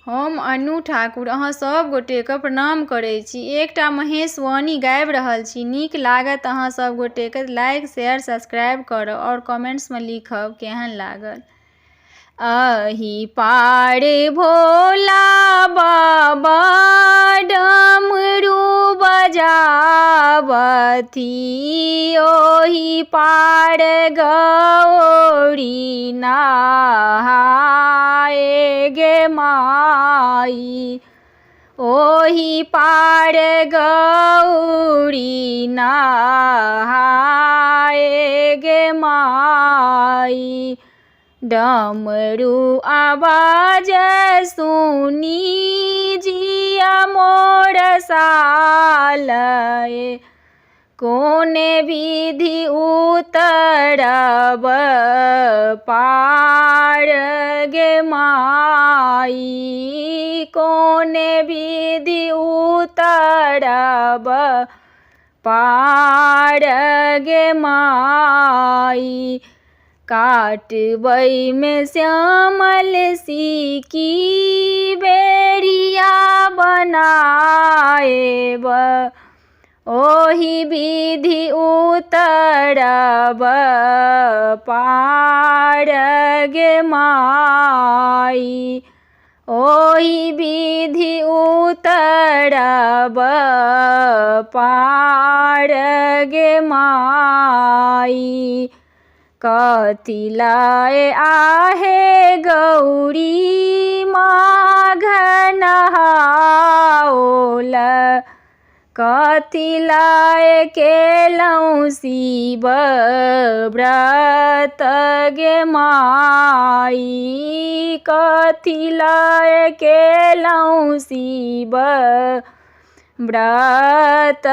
हम अनु ठाकुर अहाँ सब गोटेके प्रणाम करै छी। एकटा महेशवाणी गाबि रहल छी। नीक लागत अहाँ सब गोटेके लाइक शेयर सब्सक्राइब करब और कमेंट्समे लिखब केहन लागल। अही पार भोला बाबा डमरू बजावथी, ओही पार गौरी नहाए गे माई, ओही पार गौरी नहाए गे माई। डमरू आवाज सुनी जिया मोर सालए, कोने विधि उतरब पार गे माई, कोने विधि उतरब पार गे माई। काटबै में श्यामल सीकी बेरिया बनाएब, ओही विधि उतरब पार गे माई, ओही विधि उतरब पार गे माई। कथी लाए आहे गौरी माघ नहाओल, कथी लाए केलहुँ शिव व्रत गे माई, कथी लाए केलहुँ शिव व्रत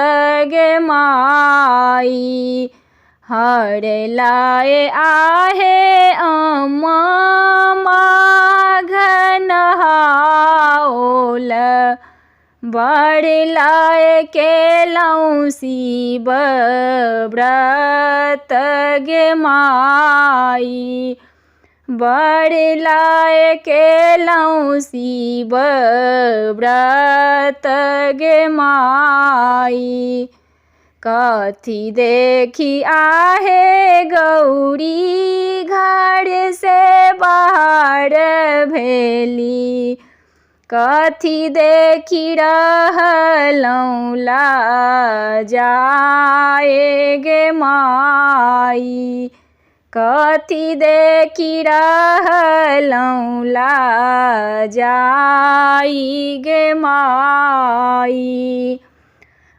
गे माई। हर लाए आहे अम्मा माघ नहाओल, बड़ लाए केलहुँ शिव व्रत गे माई, बड़ लाए केलहुँ शिव व्रत गे माई। कथी देखी आहे गौरी घर से बाहर भेली, कथी देखी रहलहुँ लाजाए गे माई, कथी देखी रहलहुँ लाजाई गे माई।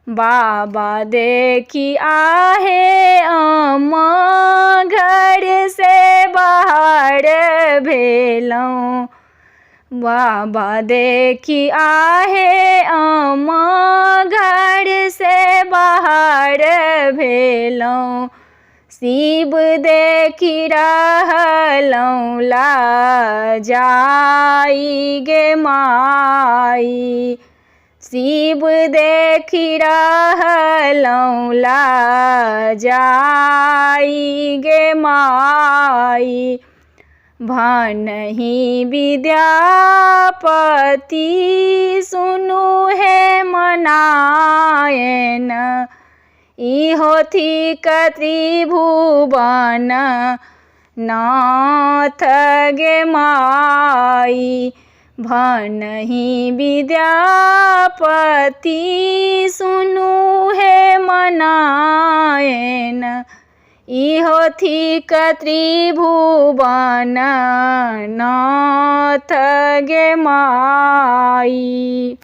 बाबा देखी आहे अम्मा घर से बाहर भेलहुँ, बाबा देखी आहे अम्मा घर से बाहर भेलहुँ, शिव देखी रहलहुँ लाजाई गे माई, शिव देखी रहलहुँ लाजाई गे माई। भनहि विद्यापति सुनु हे मनायन, इहो थिक त्रिभुवन नाथ गे माई। भनहि विद्यापति सुनु हे मनायन, इहो थिक त्रिभुवन नाथ गे माई।